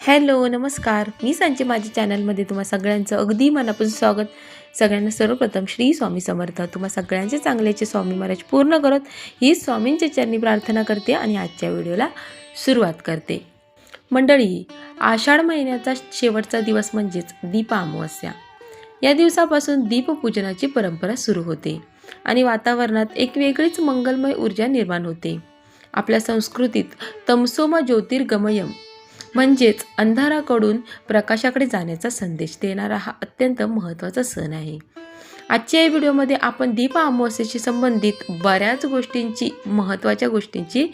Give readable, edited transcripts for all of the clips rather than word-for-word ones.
Hello नमस्कार, मी सांची माझ्या चॅनलमध्ये तुम्हा सगळ्यांचं अगदी मनापासून स्वागत. सगळ्यांना सर्वप्रथम श्री स्वामी समर्थ. तुम्हा सगळ्यांचे चांगल्याचे स्वामी महाराज पूर्ण करत ही स्वामींच्या चरणी प्रार्थना करते आणि आजच्या व्हिडिओला सुरुवात करते. मंडळी, आषाढ महिन्याचा शेवटचा दिवस म्हणजेच दीप अमावस्या. या दिवसापासून दीपपूजनाची परंपरा सुरू होते आणि वातावरणात एक वेगळीच मंगलमय ऊर्जा निर्माण होते. आपल्या संस्कृतीत तमसोमा ज्योतिर्गमयम म्हणजेच अंधाराकडून प्रकाशाकडे जाण्याचा संदेश देणारा हा अत्यंत महत्त्वाचा सण आहे. आजच्या या व्हिडिओमध्ये आपण दीप अमावस्येशी संबंधित बऱ्याच महत्त्वाच्या गोष्टींची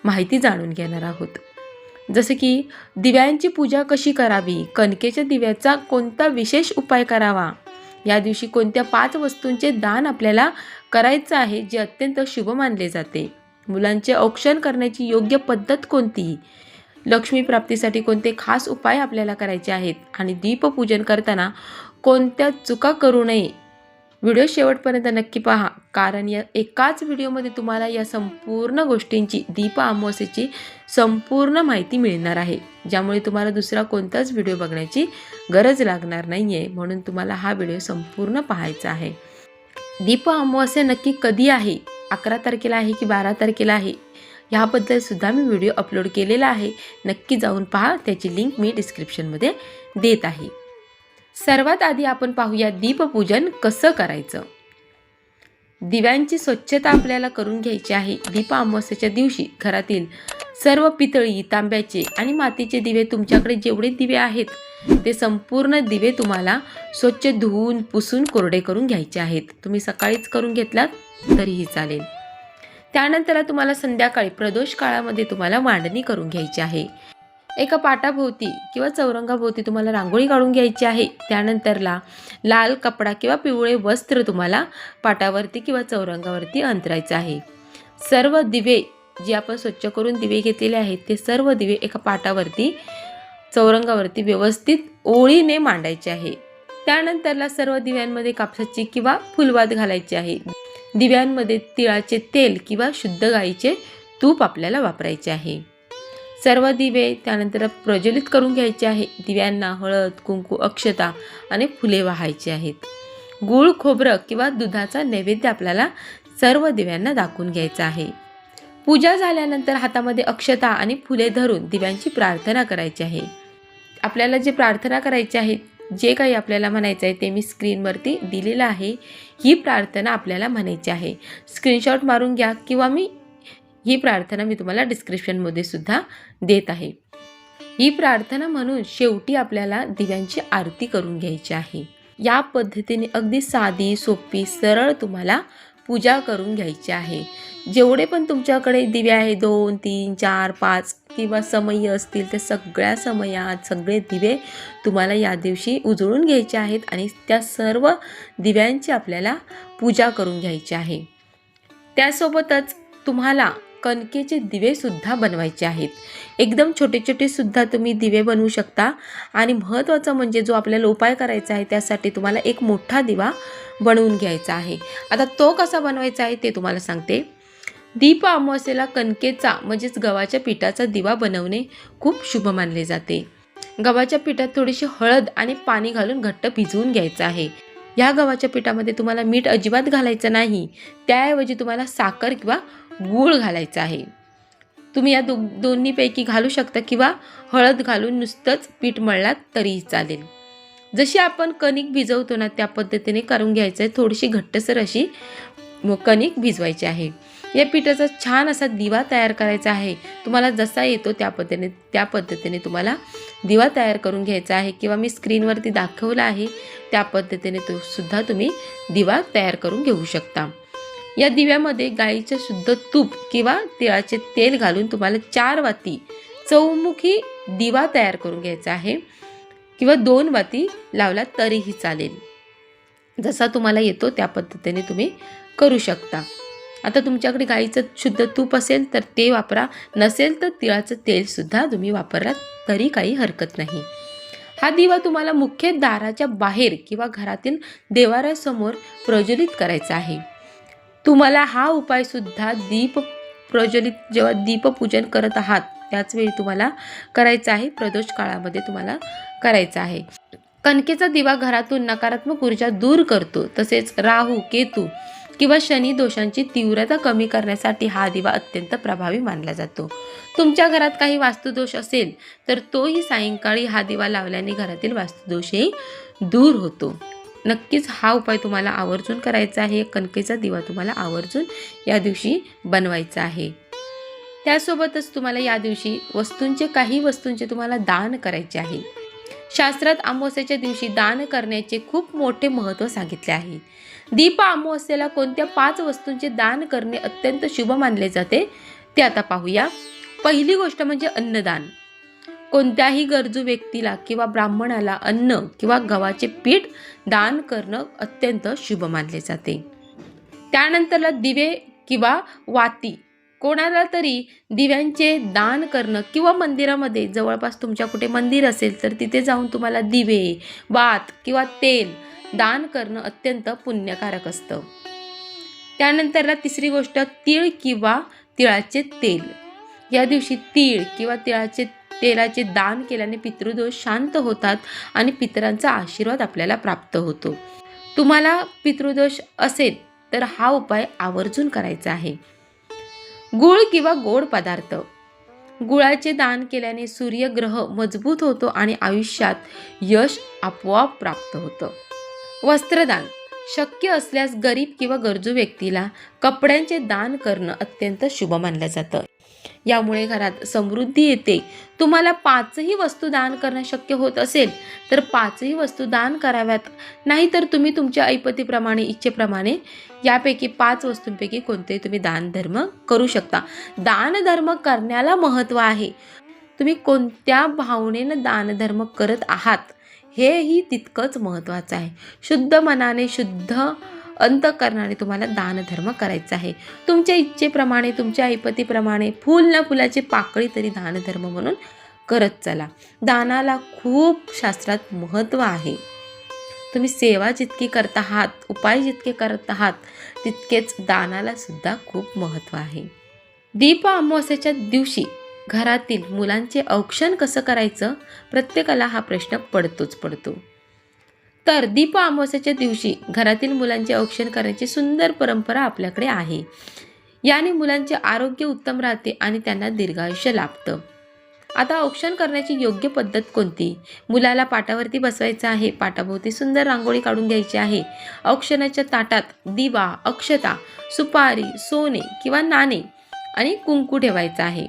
माहिती जाणून घेणार आहोत. जसे की दिव्यांची पूजा कशी करावी, कणकेच्या दिव्याचा कोणता विशेष उपाय करावा, या दिवशी कोणत्या 5 वस्तूंचे दान आपल्याला करायचं आहे जे अत्यंत शुभ मानले जाते, मुलांचे औक्षण करण्याची योग्य पद्धत कोणती, लक्ष्मी प्राप्तीसाठी कोणते खास उपाय आपल्याला करायचे आहेत आणि दीपपूजन करताना कोणत्या चुका करू नये. व्हिडिओ शेवटपर्यंत नक्की पहा, कारण या एकाच व्हिडिओमध्ये तुम्हाला या संपूर्ण गोष्टींची दीप अमावस्येची संपूर्ण माहिती मिळणार आहे, ज्यामुळे तुम्हाला दुसरा कोणताच व्हिडिओ बघण्याची गरज लागणार नाही आहे. म्हणून तुम्हाला हा व्हिडिओ संपूर्ण पाहायचा आहे. दीप अमावस्या नक्की कधी आहे, 11 तारखेला आहे की 12 तारखेला आहे, याबद्दल सुद्धा मी व्हिडिओ अपलोड केलेला आहे. नक्की जाऊन पहा, त्याची लिंक मी डिस्क्रिप्शनमध्ये देत आहे. सर्वात आधी आपण पाहूया दीपपूजन कसं करायचं. दिव्यांची स्वच्छता आपल्याला करून घ्यायची आहे. दीप अमावस्येच्या दिवशी घरातील सर्व पितळी, तांब्याचे आणि मातीचे दिवे, तुमच्याकडे जेवढे दिवे आहेत ते संपूर्ण दिवे तुम्हाला स्वच्छ धुवून पुसून कोरडे करून घ्यायचे आहेत. तुम्ही सकाळीच करून घेतलात तरीही चालेल. त्यानंतर तुम्हाला संध्याकाळी प्रदोष काळामध्ये तुम्हाला मांडणी करून घ्यायची आहे. एका पाटाभोवती किंवा चौरंगाभोवती तुम्हाला रांगोळी काढून घ्यायची आहे. त्यानंतरला लाल कपडा किंवा पिवळे वस्त्र तुम्हाला पाटावरती किंवा चौरंगावरती अंतरायचं आहे. सर्व दिवे जे आपण स्वच्छ करून दिवे घेतलेले आहेत ते सर्व दिवे एका पाटावरती चौरंगावरती व्यवस्थित ओळीने मांडायचे आहे. त्यानंतरला सर्व दिव्यांमध्ये कापसाची किंवा फुलवात घालायची आहे. दिव्यांमध्ये तिळाचे तेल किंवा शुद्ध गाईचे तूप आपल्याला वापरायचे आहे. सर्व दिवे त्यानंतर प्रज्वलित करून घ्यायचे आहे. दिव्यांना हळद, कुंकू, अक्षता आणि फुले वाहायची आहेत. गूळ, खोबरं किंवा दुधाचा नैवेद्य आपल्याला सर्व दिव्यांना दाखवून घ्यायचा आहे. पूजा झाल्यानंतर हातामध्ये अक्षता आणि फुले धरून दिव्यांची प्रार्थना करायची आहे. आपल्याला जे प्रार्थना करायची आहे, जे काही आपल्याला म्हणायचं आहे ते मी स्क्रीनवरती दिलेलं आहे. ही प्रार्थना आपल्याला म्हणायची आहे. स्क्रीनशॉट मारून घ्या किंवा ही प्रार्थना मी तुम्हाला डिस्क्रिप्शनमध्ये सुद्धा देत आहे. ही प्रार्थना म्हणून शेवटी आपल्याला दिव्यांची आरती करून घ्यायची आहे. या पद्धतीने अगदी साधी, सोपी, सरळ तुम्हाला पूजा करून घ्यायची आहे. जेवढे पण तुमच्याकडे दिवे आहे 2, 3, 4, 5 किंवा समय असतील ते सगळ्या समयात सगळे दिवे तुम्हाला या दिवशी उजळून घ्यायचे आहेत आणि त्या सर्व दिव्यांची आपल्याला पूजा करून घ्यायची आहे. त्यासोबतच तुम्हाला कणकेचे दिवे सुद्धा बनवायचे आहेत. एकदम छोटे छोटे सुद्धा तुम्ही दिवे बनवू शकता. आणि महत्त्वाचं म्हणजे जो आपल्याला उपाय करायचा आहे त्यासाठी तुम्हाला एक मोठा दिवा बनवून घ्यायचा आहे. आता तो कसा बनवायचा आहे ते तुम्हाला सांगते. दीप अमावस्येला कणकेचा म्हणजेच गव्हाच्या पिठाचा दिवा बनवणे खूप शुभ मानले जाते. गव्हाच्या पिठात थोडीशी हळद आणि पाणी घालून घट्ट भिजवून घ्यायचं आहे. या गव्हाच्या पिठामध्ये तुम्हाला मीठ अजिबात घालायचं नाही. त्याऐवजी तुम्हाला साखर किंवा गूळ घालायचा आहे. तुम्ही या दोन्हीपैकी घालू शकता किंवा हळद घालून नुसतंच पीठ मळलात तरीही चालेल. जशी आपण कणिक भिजवतो ना त्या पद्धतीने करून घ्यायचं आहे. थोडीशी घट्टसर अशी कणिक भिजवायची आहे. या पिठाचा छान असा दिवा तयार करायचा आहे. तुम्हाला जसा येतो त्या पद्धतीने तुम्हाला दिवा तयार करून घ्यायचा आहे किंवा मी स्क्रीनवरती दाखवला आहे त्या पद्धतीने तो सुद्धा तुम्ही दिवा तयार करून घेऊ शकता. या दिव्यामध्ये गाईचे शुद्ध तूप किंवा तिळाचे तेल घालून तुम्हाला 4 वाती चौमुखी दिवा तयार करून घ्यायचा आहे किंवा 2 वाती लावला तरीही चालेल. जसा तुम्हाला येतो त्या पद्धतीने तुम्ही करू शकता. आता तुमच्याकडे गाईचं शुद्ध तूप असेल तर ते वापरा, नसेल तर तिळाचं तेलसुद्धा तुम्ही वापरलात तरी काही हरकत नाही. हा दिवा तुम्हाला मुख्य दाराच्या बाहेर किंवा घरातील देवाऱ्यासमोर प्रज्वलित करायचा आहे. तुम्हाला हा उपाय सुद्धा जेव्हा दीपपूजन करत आहात त्याच वेळी तुम्हाला करायचं आहे, प्रदोष काळामध्ये तुम्हाला करायचं आहे. कणकेचा दिवा घरातून नकारात्मक ऊर्जा दूर करतो. तसेच राहू, केतू किंवा शनी दोषांची तीव्रता कमी करण्यासाठी हा दिवा अत्यंत प्रभावी मानला जातो. तुमच्या घरात काही वास्तुदोष असेल तर तोही सायंकाळी हा दिवा लावल्याने घरातील वास्तुदोषही दूर होतो. नक्कीच हा उपाय तुम्हाला आवर्जून करायचा आहे. कणकेचा दिवा तुम्हाला आवर्जून या दिवशी बनवायचा आहे. त्यासोबतच तुम्हाला या दिवशी काही वस्तूंचे तुम्हाला दान करायचे आहे. शास्त्रात अमावस्येच्या दिवशी दान करण्याचे खूप मोठे महत्त्व सांगितले आहे. दीप अमावस्येला कोणत्या 5 वस्तूंचे दान करणे अत्यंत शुभ मानले जाते ते आता पाहूया. पहिली गोष्ट म्हणजे अन्नदान. कोणत्याही गरजू व्यक्तीला किंवा ब्राह्मणाला अन्न किंवा गव्हाचे पीठ दान करणं अत्यंत शुभ मानले जाते. त्यानंतरला दिवे किंवा वाती. कोणाला तरी दिव्यांचे दान करणं किंवा मंदिरामध्ये जवळपास तुमच्या कुठे मंदिर असेल तर तिथे जाऊन तुम्हाला दिवे, वात किंवा तेल दान करणं अत्यंत पुण्यकारक असतं. त्यानंतरला तिसरी गोष्ट तीळ किंवा तिळाचे तेल. या दिवशी तीळ किंवा तेलाचे दान केल्याने पितृदोष शांत होतात आणि पितरांचा आशीर्वाद आपल्याला प्राप्त होतो. तुम्हाला पितृदोष असेल तर हा उपाय आवर्जून करायचा आहे. गुळ किंवा गोड पदार्थ. गुळाचे दान केल्याने सूर्यग्रह मजबूत होतो आणि आयुष्यात यश आपोआप प्राप्त होतं. वस्त्रदान. शक्य असल्यास गरीब किंवा गरजू व्यक्तीला कपड्यांचे दान करणं अत्यंत शुभ मानलं जातं. यामुळे घरात समृद्धी येते. तुम्हाला 5ही वस्तू दान करणं शक्य होत असेल तर 5ही वस्तू दान कराव्यात. नाहीतर तुम्ही तुमच्या ऐपतीप्रमाणे, इच्छेप्रमाणे यापैकी 5 वस्तूंपैकी कोणतेही तुम्ही दान धर्म करू शकता. दान धर्म करण्याला महत्त्व आहे. तुम्ही कोणत्या भावनेनं दान धर्म करत आहात हेही तितकंच महत्त्वाचं आहे. शुद्ध मनाने, शुद्ध अंतःकरणाने तुम्हाला दानधर्म करायचा आहे. तुमच्या इच्छेप्रमाणे, तुमच्या ऐपतीप्रमाणे फूल ना फुलाची पाकळी तरी दानधर्म म्हणून करत चला. दानाला खूप शास्त्रात महत्त्व आहे. तुम्ही सेवा जितकी करत आहात, उपाय जितके करत आहात तितकेच दानाला सुद्धा खूप महत्त्व आहे. दीप अमावस्येच्या दिवशी घरातील मुलांचे औक्षण कसं करायचं, प्रत्येकाला हा प्रश्न पडतो. तर दीप अमावस्येच्या दिवशी घरातील मुलांचे औक्षण करण्याची सुंदर परंपरा आपल्याकडे आहे. याने मुलांचे आरोग्य उत्तम राहते आणि त्यांना दीर्घायुष्य लाभतं. आता औक्षण करण्याची योग्य पद्धत कोणती? मुलाला पाटावरती बसवायचं आहे. पाटाभोवती सुंदर रांगोळी काढून घ्यायची आहे. औक्षणाच्या ताटात दिवा, अक्षता, सुपारी, सोने किंवा नाणे आणि कुंकू ठेवायचं आहे.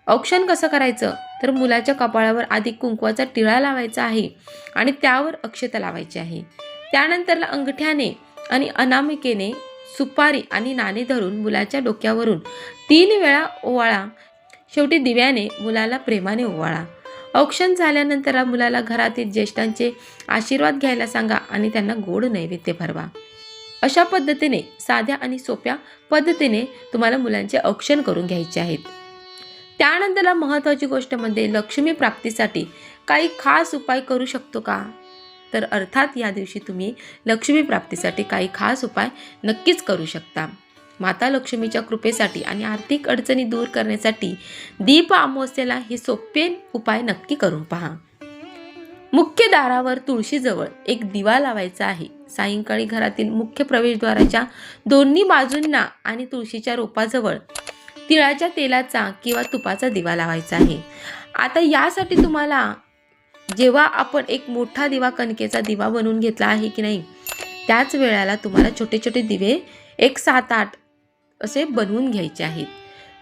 औक्षण कसं करायचं तर मुलाच्या कपाळावर आधी कुंकवाचा टिळा लावायचा आहे आणि त्यावर अक्षता लावायची आहे. त्यानंतर अंगठ्याने आणि अनामिकेने सुपारी आणि नाणे धरून मुलाच्या डोक्यावरून 3 वेळा ओवाळा. शेवटी दिव्याने मुलाला प्रेमाने ओवाळा. औक्षण झाल्यानंतर मुलाला घरातील ज्येष्ठांचे आशीर्वाद घ्यायला सांगा आणि त्यांना गोड नैवेद्य भरवा. अशा पद्धतीने, साध्या आणि सोप्या पद्धतीने तुम्हाला मुलांचे औक्षण करून घ्यायचे आहेत. त्यानंतरला महत्त्वाची गोष्ट म्हणजे लक्ष्मी प्राप्तीसाठी काही खास उपाय करू शकतो का? तर अर्थात या दिवशी तुम्ही लक्ष्मी प्राप्तीसाठी काही खास उपाय नक्कीच करू शकता. माता लक्ष्मीच्या कृपेसाठी आणि आर्थिक अडचणी दूर करण्यासाठी दीप अमावस्येला हे सोपे उपाय नक्की करून पहा. मुख्य दारावर तुळशीजवळ एक दिवा लावायचा आहे. सायंकाळी घरातील मुख्य प्रवेशद्वाराच्या दोन्ही बाजूंना आणि तुळशीच्या रोपाजवळ तिळाच्या तेलाचा किंवा तुपाचा दिवा लावायचा आहे. आता यासाठी तुम्हाला जेव्हा आपण एक मोठा दिवा, कणकेचा दिवा बनवून घेतला आहे की नाही, त्याच वेळेला तुम्हाला छोटे छोटे दिवे एक 7-8 असे बनवून घ्यायचे आहेत.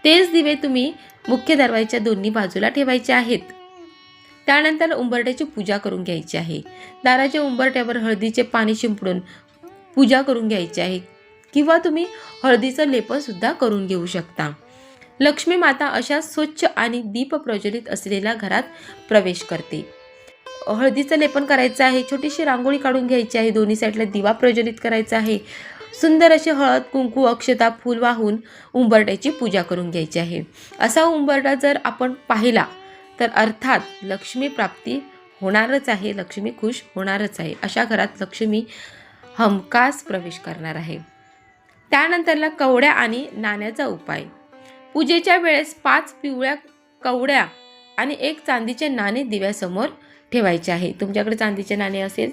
तेच दिवे तुम्ही मुख्य दरवाजाच्या दोन्ही बाजूला ठेवायचे आहेत. त्यानंतर उंबरठ्याची पूजा करून घ्यायची आहे. दाराच्या उंबरठ्यावर हळदीचे पाणी शिंपडून पूजा करून घ्यायची आहे किंवा तुम्ही हळदीचं लेपन सुद्धा करून घेऊ शकता. लक्ष्मी माता अशा स्वच्छ आणि दीप प्रज्वलित असलेल्या घरात प्रवेश करते. हळदीचं लेपन करायचं आहे. छोटीशी रांगोळी काढून घ्यायची आहे. दोन्ही साईडला दिवा प्रज्वलित करायचा आहे. सुंदर असे हळद, कुंकू, अक्षता, फूल वाहून उंबरठ्याची पूजा करून घ्यायची आहे. असा उंबरठा जर आपण पाहिला तर अर्थात लक्ष्मी प्राप्ती होणारच आहे. लक्ष्मी खुश होणारच आहे. अशा घरात लक्ष्मी हमखास प्रवेश करणार आहे. त्यानंतरला कवड्या आणि नाण्याचा उपाय. पूजेच्या वेळेस 5 पिवळ्या कवड्या आणि 1 चांदीचे नाणे दिव्यासमोर ठेवायचे आहे. तुमच्याकडे चांदीचे नाणे असेल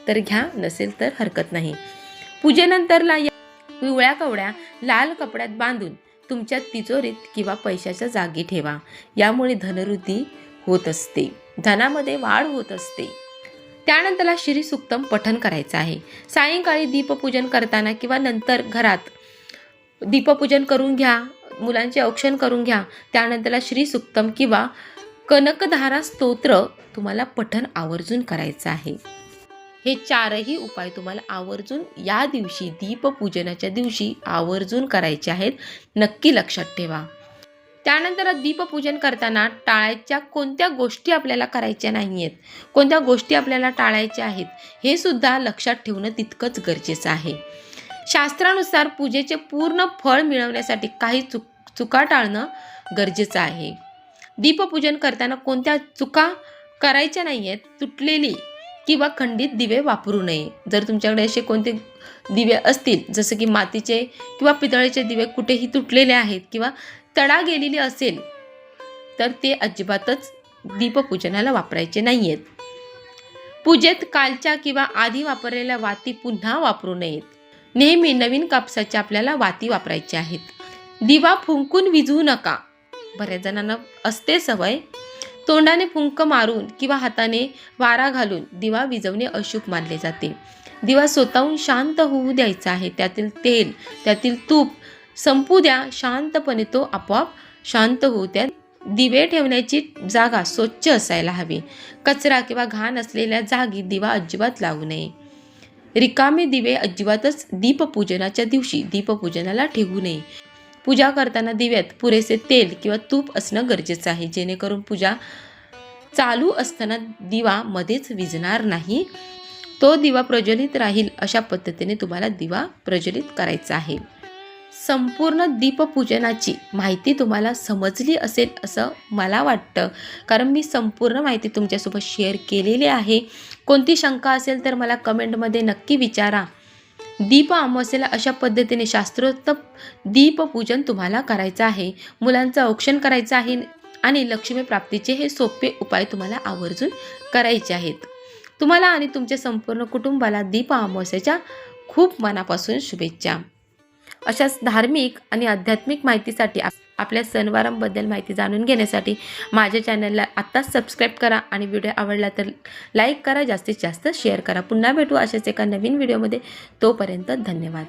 तर घ्या, नसेल तर हरकत नाही. पूजेनंतरला या पिवळ्या कवड्या लाल कपड्यात बांधून तुमच्या तिजोरीत किंवा पैशाच्या जागी ठेवा. यामुळे धनवृद्धी होत असते, धनामध्ये वाढ होत असते. त्यानंतरला श्री सुक्तम पठण करायचं आहे. सायंकाळी दीपपूजन करताना किंवा नंतर घरात दीपपूजन करून घ्या, मुलांचे औक्षण करून घ्या. त्यानंतरला श्री सुक्तम किंवा कनकधारा स्तोत्र तुम्हाला पठण आवर्जून करायचं आहे. हे 4ही उपाय तुम्हाला आवर्जून या दिवशी, दीपपूजनाच्या दिवशी आवर्जून करायचे आहेत. नक्की लक्षात ठेवा. त्यानंतर दीपपूजन करताना टाळायच्या कोणत्या गोष्टी आपल्याला करायच्या नाही आहेत, कोणत्या गोष्टी आपल्याला टाळायच्या आहेत, हे सुद्धा लक्षात ठेवणं तितकंच गरजेचं आहे. शास्त्रानुसार पूजेचे पूर्ण फळ मिळवण्यासाठी काही चुका टाळणं गरजेचं आहे. दीपपूजन करताना कोणत्या चुका करायच्या नाही आहेत. तुटलेली किंवा खंडित दिवे वापरू नये. जर तुमच्याकडे असे कोणते दिवे असतील, जसं की मातीचे किंवा पितळेचे दिवे कुठेही तुटलेले आहेत किंवा तडा गेलेली असेल, तर ते अजिबातच दीपपूजनाला वापरायचे नाही आहेत. पूजेत कालच्या किंवा आधी वापरलेल्या वाती पुन्हा वापरू नयेत. नेहमी नवीन कापसाच्या आपल्याला वाती वापरायच्या आहेत. दिवा फुंकून विझवू नका. बऱ्याच जणांना असते सवय, तोंडाने फुंक मारून किंवा हाताने वारा घालून दिवा विझवणे अशुभ मानले जाते. दिवा स्वतःहून शांत होऊ द्यायचा आहे. त्यातील तेल, त्यातील तूप संपू द्या. शांतपणे तो आपोआप शांत होऊ द्या. दिवे ठेवण्याची जागा स्वच्छ असायला हवी. कचरा किंवा घाण असलेल्या जागी दिवा अजिबात लावू नये. रिकामे दिवे अजिबातच दीपपूजनाच्या दिवशी दीपपूजनाला ठेवू नये. पूजा करताना दिव्यात पुरेसे तेल किंवा तूप असणं गरजेचं आहे, जेणेकरून पूजा चालू असताना दिवा मध्येच विझणार नाही. तो दिवा प्रज्वलित राहील अशा पद्धतीने तुम्हाला दिवा प्रज्वलित करायचा आहे. संपूर्ण दीपपूजनाची माहिती तुम्हाला समजली असेल असं मला वाटतं, कारण मी संपूर्ण माहिती तुमच्यासोबत शेअर केलेली आहे. कोणती शंका असेल तर मला कमेंटमध्ये नक्की विचारा. दीप अमावस्येला अशा पद्धतीने शास्त्रोक्त दीपपूजन तुम्हाला करायचं आहे. मुलांचं औक्षण करायचं आहे आणि लक्ष्मी प्राप्तीचे हे सोपे उपाय तुम्हाला आवर्जून करायचे आहेत. तुम्हाला आणि तुमच्या संपूर्ण कुटुंबाला दीप अमावस्येच्या खूप मनापासून शुभेच्छा. अशाच धार्मिक आणि आध्यात्मिक माहितीसाठी आपल्या सणवारांबद्दल माहिती जाणून घेण्यासाठी माझ्या चॅनलला आत्ताच सबस्क्राईब करा आणि व्हिडिओ आवडला तर लाईक करा, जास्तीत जास्त शेअर करा. पुन्हा भेटू अशाच एका नवीन व्हिडिओमध्ये. तोपर्यंत धन्यवाद.